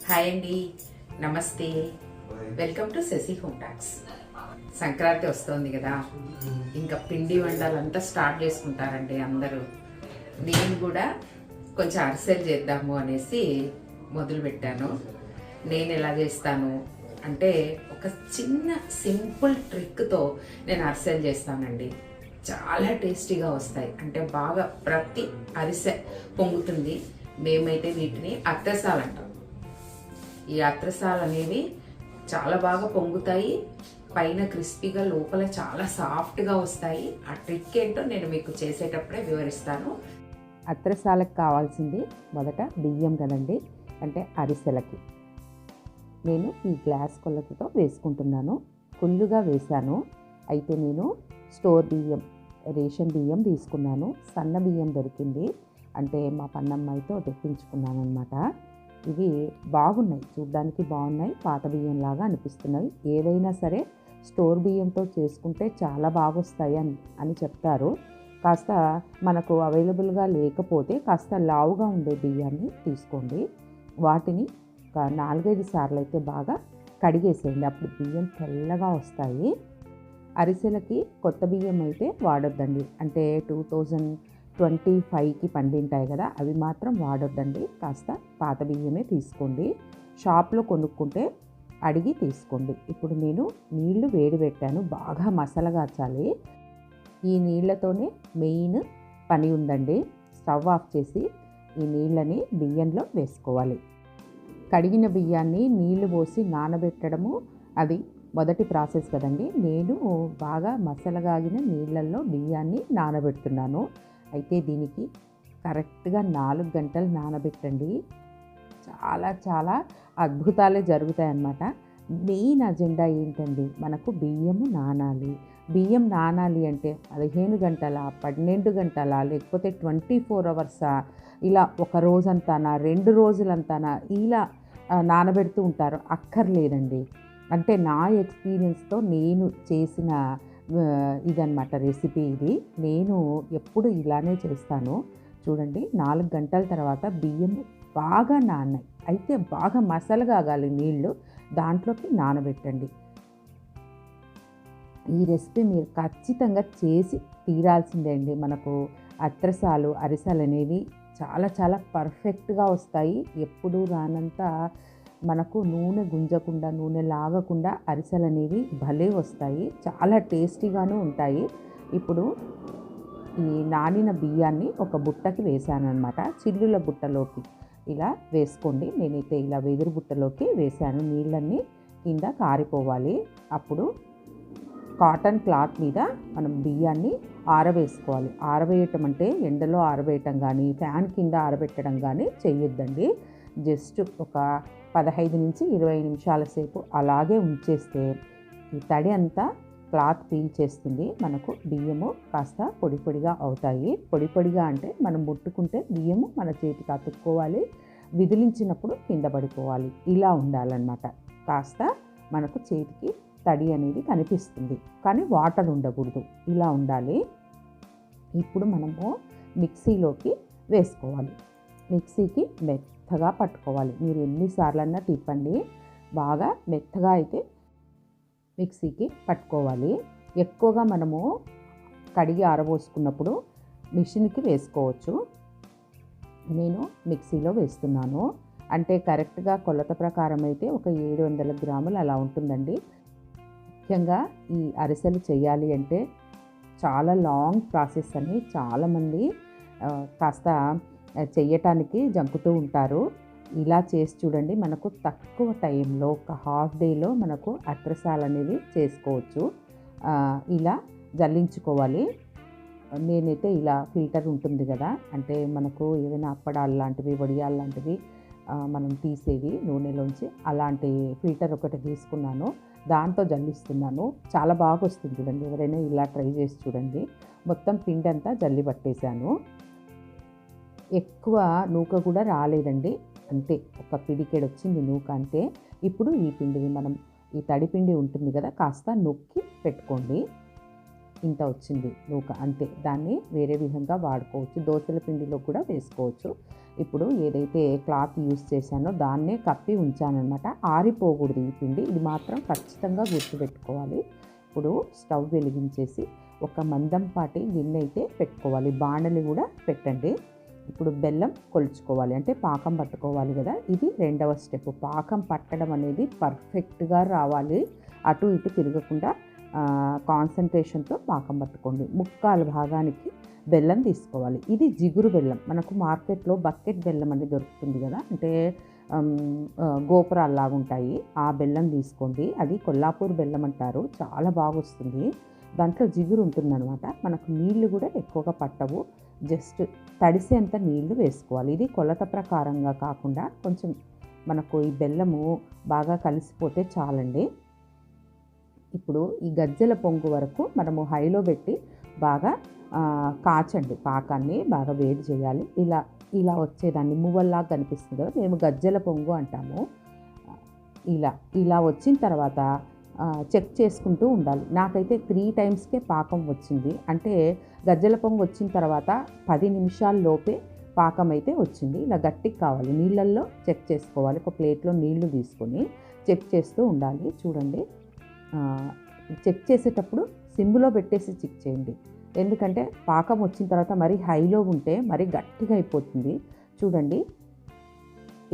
Hi అండి, నమస్తే. Welcome to Shashi home talks. Sankranti వస్తుంది కదా, ఇంకా పిండి వంటలంతా స్టార్ట్ చేసుకుంటారండి అందరూ. నేను కూడా కొంచెం అరిసెలు చేద్దాము అనేసి మొదలు పెట్టాను. నేను ఎలా చేస్తాను అంటే ఒక చిన్న సింపుల్ ట్రిక్తో నేను అరిసెలు చేస్తానండి. చాలా టేస్టీగా వస్తాయి, అంటే బాగా ప్రతి అరిసె పొంగుతుంది. మేమైతే వీటిని అత్తసాలు అంటాం. ఈ అత్రసాలు అనేవి చాలా బాగా పొంగుతాయి, పైన క్రిస్పీగా లోపల చాలా సాఫ్ట్గా వస్తాయి. ఆ ట్రిక్ ఏంటో నేను మీకు చేసేటప్పుడే వివరిస్తాను. అత్రసాలకు కావాల్సింది మొదట బియ్యం కదండి, అంటే అరిసెలకి నేను ఈ గ్లాస్ కొలతతో వేసుకుంటున్నాను. ఫుల్లుగా వేశాను. అయితే నేను స్టోర్ బియ్యం, రేషన్ బియ్యం తీసుకున్నాను. సన్న బియ్యం దొరికింది, అంటే మా పన్నమ్మాయితో తెప్పించుకున్నాను అనమాట. ఇవి బాగున్నాయి, చూడ్డానికి బాగున్నాయి, పాత బియ్యంలాగా అనిపిస్తున్నాయి. ఏదైనా సరే స్టోర్ బియ్యంతో చేసుకుంటే చాలా బాగొస్తాయి అని చెప్తారు. కాస్త మనకు అవైలబుల్గా లేకపోతే కాస్త లావుగా ఉండే బియ్యాన్ని తీసుకోండి. వాటిని ఒక 4-5 సార్లు అయితే బాగా కడిగేసేయండి, అప్పుడు బియ్యం తెల్లగా వస్తాయి. అరిసెలకి కొత్త బియ్యం అయితే వాడొద్దండి, అంటే 2025కి పండింటాయి కదా, అవి మాత్రం వాడొద్దండి. కాస్త పాత బియ్యమే తీసుకోండి. షాప్లో కొనుక్కుంటే అడిగి తీసుకోండి. ఇప్పుడు నేను నీళ్లు వేడి పెట్టాను, బాగా మసలగాచాలి. ఈ నీళ్లతోనే మెయిన్ పని ఉందండి. స్టవ్ ఆఫ్ చేసి ఈ నీళ్ళని బియ్యంలో వేసుకోవాలి. కడిగిన బియ్యాన్ని నీళ్లు పోసి నానబెట్టడము అది మొదటి ప్రాసెస్ కదండి. నేను బాగా మసలగాగిన నీళ్ళల్లో బియ్యాన్ని నానబెడుతున్నాను. అయితే దీనికి కరెక్ట్గా 4 గంటలు నానబెట్టండి. చాలా చాలా అద్భుతాలే జరుగుతాయన్నమాట. మెయిన్ అజెండా ఏంటండి, మనకు బియ్యము నానాలి. బియ్యం నానాలి అంటే 15 గంటల, 12 గంటల, లేకపోతే 24 అవర్సా, ఇలా ఒక రోజంతానా, 2 రోజులంతానా ఇలా నానబెడుతూ ఉంటారు. అక్కర్లేదండి. అంటే నా ఎక్స్పీరియన్స్తో నేను చేసిన ఇదన్నమాట రెసిపీ ఇది. నేను ఎప్పుడు ఇలానే చేస్తాను. చూడండి, 4 గంటల తర్వాత బియ్యం బాగా నానాయి, అయితే బాగా మసలగాగాలి నీళ్ళు, దాంట్లోకి నానబెట్టండి. ఈ రెసిపీ మీరు ఖచ్చితంగా చేసి తీరాల్సిందే అండి. మనకు అత్రసాలు, అరిసెలు అనేవి చాలా చాలా పర్ఫెక్ట్గా వస్తాయి. ఎప్పుడు రానంత మనకు నూనె గుంజకుండా, నూనె లాగకుండా అరిసెలు అనేవి భలే వస్తాయి, చాలా టేస్టీగాను ఉంటాయి. ఇప్పుడు ఈ నానిన బియ్యాన్ని ఒక బుట్టకి వేసాను అనమాట. చిల్లుల బుట్టలోకి ఇలా వేసుకోండి. నేనైతే ఇలా వెదురు బుట్టలోకి వేసాను. నీళ్ళన్నీ కింద కారిపోవాలి. అప్పుడు కాటన్ క్లాత్ మీద మనం బియ్యాన్ని ఆరవేసుకోవాలి. ఆరవేయటం అంటే ఎండలో ఆరవేయటం కానీ, ఫ్యాన్ కింద ఆరబెట్టడం కానీ చేయొద్దండి. జస్ట్ ఒక 15-20 నిమిషాల సేపు అలాగే ఉంచేస్తే ఈ తడి అంతా క్లాత్ పీల్ చేస్తుంది. మనకు బియ్యము కాస్త పొడి పొడిగా అవుతాయి. పొడి పొడిగా అంటే మనం ముట్టుకుంటే బియ్యము మన చేతికి అతుక్కోవాలి, విదిలించినప్పుడు కింద పడిపోవాలి, ఇలా ఉండాలన్నమాట. కాస్త మనకు చేతికి తడి అనేది కనిపిస్తుంది, కానీ వాటర్ ఉండకూడదు, ఇలా ఉండాలి. ఇప్పుడు మనము మిక్సీలోకి వేసుకోవాలి. మిక్సీకి మెత్తగా పట్టుకోవాలి. మీరు ఎన్నిసార్లన్నా తిప్పండి, బాగా మెత్తగా అయితే మిక్సీకి పట్టుకోవాలి. ఎక్కువగా మనము కడిగి ఆరబోసుకున్నప్పుడు మిషన్కి వేసుకోవచ్చు. నేను మిక్సీలో వేస్తున్నాను. అంటే కరెక్ట్గా కొలత ప్రకారం అయితే ఒక 700 గ్రాములు అలా ఉంటుందండి. ముఖ్యంగా ఈ అరిసెలు చేయాలి అంటే చాలా లాంగ్ ప్రాసెస్ అని చాలామంది కాస్త చెయ్యటానికి జంకుతూ ఉంటారు. ఇలా చేసి చూడండి, మనకు తక్కువ టైంలో ఒక హాఫ్ డేలో మనకు అత్రసాలు అనేవి చేసుకోవచ్చు. ఇలా జల్లించుకోవాలి. నేనైతే ఇలా ఫిల్టర్ ఉంటుంది కదా, అంటే మనకు ఏవైనా అప్పడాలు లాంటివి, వడియాలు లాంటివి మనం తీసేవి నూనెలోంచి, అలాంటి ఫిల్టర్ ఒకటి తీసుకున్నాను, దాంతో జల్లిస్తున్నాను. చాలా బాగా వస్తుంది చూడండి. ఎవరైనా ఇలా ట్రై చేసి చూడండి. మొత్తం పిండి అంతా జల్లి పట్టేశాను. ఎక్కువ నూక కూడా రాలేదండి, అంతే ఒక పిడికెడు వచ్చింది నూక, అంతే. ఇప్పుడు ఈ పిండిని మనం, ఈ తడిపిండి ఉంటుంది కదా, కాస్త నొక్కి పెట్టుకోండి. ఇంత వచ్చింది నూక అంతే. దాన్ని వేరే విధంగా వాడుకోవచ్చు. దోసల పిండిలో కూడా వేసుకోవచ్చు. ఇప్పుడు ఏదైతే క్లాత్ యూస్ చేశానో దాన్నే కప్పి ఉంచానన్నమాట. ఆరిపోకూడదు ఈ పిండి. ఇది మాత్రం ఖచ్చితంగా గుర్తుపెట్టుకోవాలి. ఇప్పుడు స్టవ్ వెలిగించేసి ఒక మందంపాటి గిన్నె అయితే పెట్టుకోవాలి. బాణలి కూడా పెట్టండి. ఇప్పుడు బెల్లం కొలుచుకోవాలి, అంటే పాకం పట్టుకోవాలి కదా. ఇది రెండవ స్టెప్. పాకం పట్టడం అనేది పర్ఫెక్ట్గా రావాలి. అటు ఇటు తిరగకుండా కాన్సన్ట్రేషన్తో పాకం పట్టుకోండి. ముక్కాలు భాగానికి బెల్లం తీసుకోవాలి. ఇది జిగురు బెల్లం. మనకు మార్కెట్లో బకెట్ బెల్లం అనేది దొరుకుతుంది కదా, అంటే గోపురాల్లాగా ఉంటాయి. ఆ బెల్లం తీసుకోండి. అది కొల్లాపూర్ బెల్లం అంటారు. చాలా బాగా వస్తుంది. దాంట్లో జిగురు ఉంటుందన్నమాట. మనకు నీళ్లు కూడా ఎక్కువగా పట్టవు. జస్ట్ తడిసేంత నీళ్లు వేసుకోవాలి. ఇది కొలత ప్రకారంగా కాకుండా కొంచెం మనకు ఈ బెల్లము బాగా కలిసిపోతే చాలండి. ఇప్పుడు ఈ గజ్జల పొంగు వరకు మనము హైలో పెట్టి బాగా కాచండి. పాకాన్ని బాగా వేడి చేయాలి. ఇలా వచ్చేదాన్ని మువ్వల్లాగా కనిపిస్తుంది కదా, మేము గజ్జల పొంగు అంటాము. ఇలా వచ్చిన తర్వాత చెక్ చేసుకుంటూ ఉండాలి. నాకైతే 3 టైమ్స్కే పాకం వచ్చింది. అంటే గజ్జల పొంగు వచ్చిన తర్వాత 10 నిమిషాల లోపే పాకం అయితే వచ్చింది. ఇలా గట్టిగా కావాలి. నీళ్ళల్లో చెక్ చేసుకోవాలి. ఒక ప్లేట్లో నీళ్లు తీసుకొని చెక్ చేస్తూ ఉండాలి. చూడండి, చెక్ చేసేటప్పుడు సిమ్లో పెట్టేసి చెక్ చేయండి. ఎందుకంటే పాకం వచ్చిన తర్వాత మరీ హైలో ఉంటే మరీ గట్టిగా అయిపోతుంది. చూడండి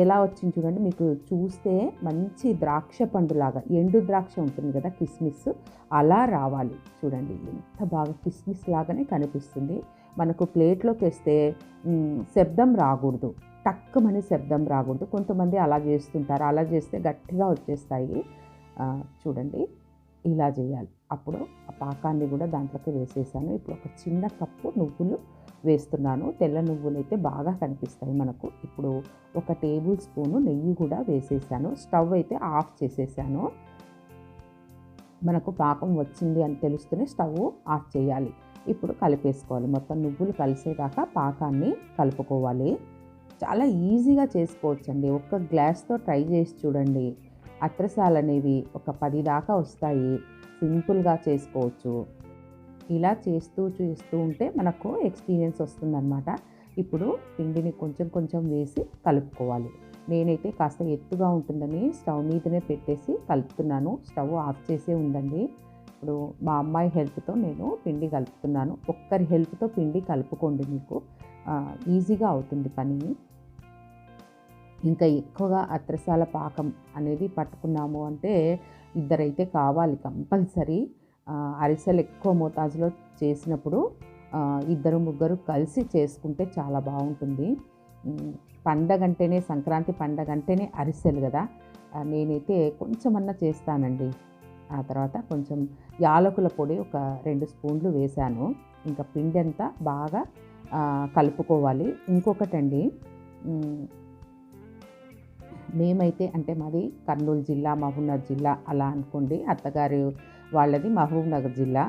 ఎలా వచ్చింది చూడండి. మీకు చూస్తే మంచి ద్రాక్ష పండులాగా, ఎండు ద్రాక్ష ఉంటుంది కదా కిస్మిస్, అలా రావాలి. చూడండి ఎంత బాగా కిస్మిస్ లాగానే కనిపిస్తుంది. మనకు ప్లేట్లోకి వేస్తే శబ్దం రాకూడదు, టక్కుమని శబ్దం రాకూడదు. కొంతమంది అలా చేస్తుంటారు. అలా చేస్తే గట్టిగా వచ్చేస్తాయి. చూడండి ఇలా చేయాలి. అప్పుడు ఆ పాకాన్ని కూడా దాంట్లోకి వేసేసాను. ఇప్పుడు ఒక చిన్న కప్పు నువ్వులు వేస్తున్నాను. తెల్ల నువ్వులు అయితే బాగా కనిపిస్తాయి మనకు. ఇప్పుడు 1 టేబుల్ స్పూను నెయ్యి కూడా వేసేసాను. స్టవ్ అయితే ఆఫ్ చేసేసాను. మనకు పాకం వచ్చింది అని తెలుస్తూనే స్టవ్ ఆఫ్ చేయాలి. ఇప్పుడు కలిపేసుకోవాలి. మొత్తం నువ్వులు కలిసేదాకా పాకాన్ని కలుపుకోవాలి. చాలా ఈజీగా చేసుకోవచ్చండి. ఒక్క గ్లాస్తో ట్రై చేసి చూడండి. అత్రసాలు అనేవి ఒక 10 దాకా వస్తాయి. సింపుల్గా చేసుకోవచ్చు. ఇలా చేస్తూ ఉంటే మనకు ఎక్స్పీరియన్స్ వస్తుందన్నమాట. ఇప్పుడు పిండిని కొంచెం వేసి కలుపుకోవాలి. నేనైతే కాస్త ఎత్తుగా ఉంటుందని స్టవ్ మీదనే పెట్టేసి కలుపుతున్నాను. స్టవ్ ఆఫ్ చేసే ఉందండి. ఇప్పుడు మా అమ్మాయి హెల్ప్తో నేను పిండి కలుపుతున్నాను. ఒక్కరి హెల్ప్తో పిండి కలుపుకోండి, మీకు ఈజీగా అవుతుంది పని. ఇంకా ఎక్కువగా అత్రసాల పాకం అనేది పట్టుకున్నాము అంటే ఇద్దరైతే కావాలి కంపల్సరీ. అరిసెలు ఎక్కువ మోతాజులో చేసినప్పుడు 2-3 కలిసి చేసుకుంటే చాలా బాగుంటుంది. పండగంటేనే, సంక్రాంతి పండగంటేనే అరిసెలు కదా. నేనైతే కొంచెమన్నా చేస్తానండి. ఆ తర్వాత కొంచెం యాలకుల పొడి ఒక 2 స్పూన్లు వేశాను. ఇంకా పిండి అంతా బాగా కలుపుకోవాలి. ఇంకొకటండి, మేమైతే అంటే మాది కర్నూలు జిల్లా, మహబూబ్నగర్ జిల్లా అలా అనుకోండి. అత్తగారు వాళ్ళది మహబూబ్నగర్ జిల్లా,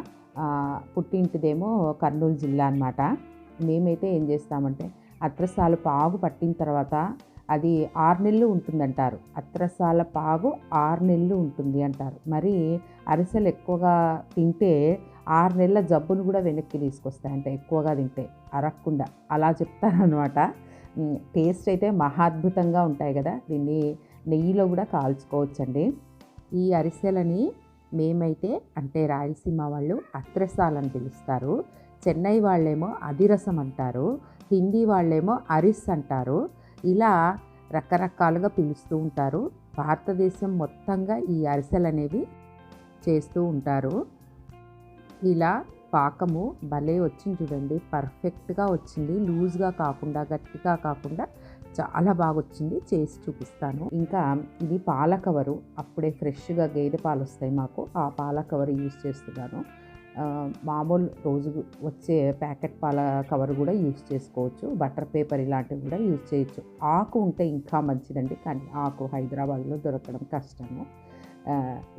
పుట్టింటిదేమో కర్నూలు జిల్లా అన్నమాట. మేమైతే ఏం చేస్తామంటే అత్రసాల పాగు పట్టిన తర్వాత అది 6 నెలలు ఉంటుందంటారు. అత్రసాల పాగు 6 నెలలు ఉంటుంది అంటారు. మరి అరిసెలు ఎక్కువగా తింటే 6 నెలల జబ్బును కూడా వెనక్కి తీసుకొస్తాయంట ఎక్కువగా తింటే, అరగకుండా అలా చెప్తారనమాట. టేస్ట్ అయితే మహాద్భుతంగా ఉంటాయి కదా. దీన్ని నెయ్యిలో కూడా కాల్చుకోవచ్చండి. ఈ అరిసెలని మేమైతే అంటే రాయలసీమ వాళ్ళు అత్రసాలని పిలుస్తారు. చెన్నై వాళ్ళేమో అదిరసం అంటారు. హిందీ వాళ్ళేమో అరిస్ అంటారు. ఇలా రకరకాలుగా పిలుస్తూ ఉంటారు. భారతదేశం మొత్తంగా ఈ అరిసెలు అనేవి చేస్తూ ఉంటారు. ఇలా పాకము భలే వచ్చింది చూడండి, పర్ఫెక్ట్గా వచ్చింది. లూజ్గా కాకుండా, గట్టిగా కాకుండా చాలా బాగా వచ్చింది. చేసి చూపిస్తాను. ఇంకా ఇది పాల కవరు, అప్పుడే ఫ్రెష్గా గేదె పాలు వస్తాయి మాకు. ఆ పాల కవర్ యూజ్ చేస్తున్నాను. మామూలు రోజు వచ్చే ప్యాకెట్ పాల కవర్ కూడా యూజ్ చేసుకోవచ్చు. బటర్ పేపర్ ఇలాంటివి కూడా యూజ్ చేయొచ్చు. ఆకు ఉంటే ఇంకా మంచిదండి, కానీ ఆకు హైదరాబాద్లో దొరకడం కష్టము.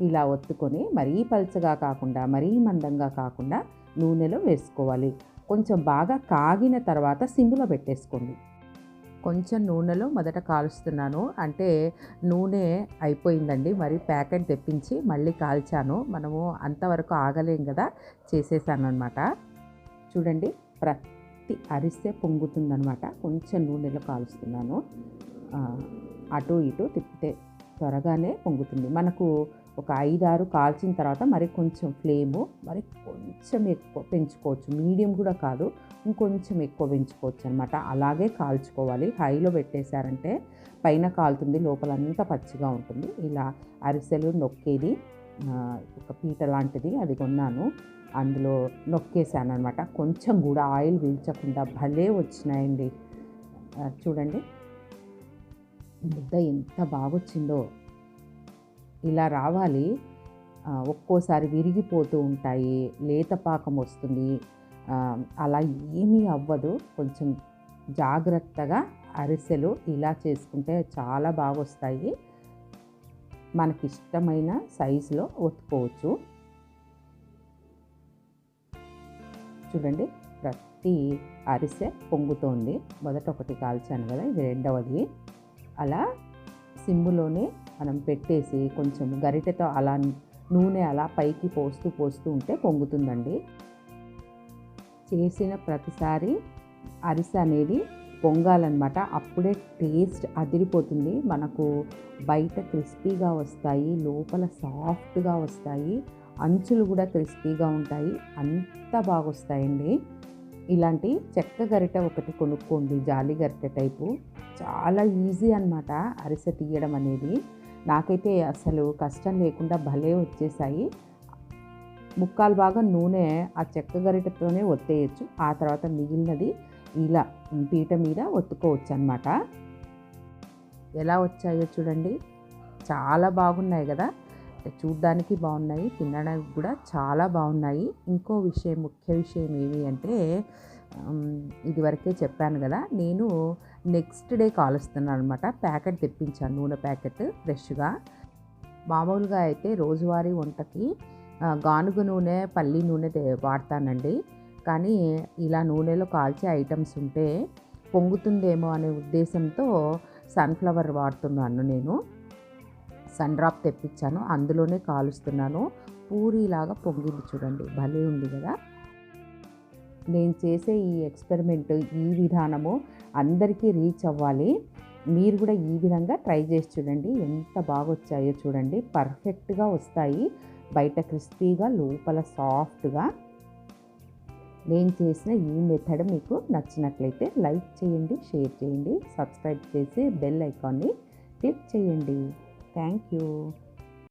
ఇలా ఒత్తుకొని మరీ పల్చగా కాకుండా, మరీ మందంగా కాకుండా నూనెలో వేసుకోవాలి. కొంచెం బాగా కాగిన తర్వాత సిమ్లో పెట్టేసుకోండి. కొంచెం నూనెలో మొదట కాలుస్తున్నాను. అంటే నూనె అయిపోయిందండి. మరి ప్యాకెట్ తెప్పించి మళ్ళీ కాల్చాను. మనము అంతవరకు ఆగలేం కదా! చేసేసాననమాట. చూడండి, ప్రతి అరిసె పొంగుతుందనమాట. కొంచెం నూనెలో కాలుస్తున్నాను. అటు ఇటు తిప్పితే త్వరగానే పొంగుతుంది. మనకు ఒక 5, 6 కాల్చిన తర్వాత మరి కొంచెం ఫ్లేము మరి కొంచెం ఎక్కువ పెంచుకోవచ్చు. మీడియం కూడా కాదు, ఇంకొంచెం ఎక్కువ పెంచుకోవచ్చు అనమాట. అలాగే కాల్చుకోవాలి. హైలో పెట్టేశారంటే పైన కాలుతుంది, లోపలంతా పచ్చిగా ఉంటుంది. ఇలా అరిసెలు నొక్కేది ఒక పీట లాంటిది అది కొన్నాను. అందులో నొక్కేసాను అనమాట. కొంచెం కూడా ఆయిల్ పీల్చకుండా భలే వచ్చినాయండి. చూడండి ముద్ద ఎంత బాగొచ్చిందో. ఇలా రావాలి. ఒక్కోసారి విరిగిపోతూ ఉంటాయి, లేత పాకం వస్తుంది. అలా ఏమీ అవ్వదు. కొంచెం జాగ్రత్తగా అరిసెలు ఇలా చేసుకుంటే చాలా బాగొస్తాయి. మనకిష్టమైన సైజులో ఒత్తుకోవచ్చు. చూడండి, ప్రతి అరిసె పొంగుతోంది. మొదట ఒకటి కాల్చాను కదా, ఇది రెండవది. అలా సిమ్ములోనే మనం పెట్టేసి కొంచెం గరిటెతో అలా నూనె అలా పైకి పోస్తూ ఉంటే పొంగుతుందండి. చేసిన ప్రతిసారి అరిసె అనేది పొంగాలన్నమాట. అప్పుడే టేస్ట్ అదిరిపోతుంది. మనకు బయట క్రిస్పీగా వస్తాయి, లోపల సాఫ్ట్గా వస్తాయి, అంచులు కూడా క్రిస్పీగా ఉంటాయి. అంత బాగొస్తాయండి. ఇలాంటి చెక్క గరిటె ఒకటి కొనుక్కోండి, జాలి గరిటె టైపు. చాలా ఈజీ అన్నమాట అరిసె తీయడం అనేది. నాకైతే అసలు కష్టం లేకుండా భలే వచ్చేసాయి. ముక్కాలు భాగం నూనె ఆ చెక్క గరిటెతోనే ఒత్తేయచ్చు. ఆ తర్వాత మిగిలినది ఇలా పీట మీద ఒత్తుకోవచ్చు అన్నమాట. ఎలా వచ్చాయో చూడండి, చాలా బాగున్నాయి కదా. చూడ్డానికి బాగున్నాయి, తినడానికి కూడా చాలా బాగున్నాయి. ఇంకో విషయం, ముఖ్య విషయం ఏమి అంటే, ఇదివరకే చెప్పాను కదా, నేను నెక్స్ట్ డే కాలుస్తున్నాను అనమాట. ప్యాకెట్ తెప్పించాను, నూనె ప్యాకెట్ ఫ్రెష్గా. మామూలుగా అయితే రోజువారీ వంటకి గానుగ నూనె, పల్లి నూనె వాడతానండి. కానీ ఇలా నూనెలో కాల్చే ఐటమ్స్ ఉంటే పొంగుతుందేమో అనే ఉద్దేశంతో సన్ఫ్లవర్ వాడుతున్నాను నేను. సన్ డ్రాప్ తెప్పించాను, అందులోనే కాలుస్తున్నాను. పూరీలాగా పొంగింది చూడండి, భలే ఉంది కదా. నేను చేసే ఈ ఎక్స్పెరిమెంట్, ఈ విధానము అందరికీ రీచ్ అవ్వాలి. మీరు కూడా ఈ విధంగా ట్రై చేసి చూడండి. ఎంత బాగా వచ్చాయో చూడండి, పర్ఫెక్ట్గా వస్తాయి. బయట క్రిస్పీగా, లోపల సాఫ్ట్గా. నేను చేసిన ఈ మెథడ్ మీకు నచ్చినట్లయితే లైక్ చేయండి, షేర్ చేయండి, సబ్స్క్రైబ్ చేసి బెల్ ఐకాన్ని క్లిక్ చేయండి. Thank you.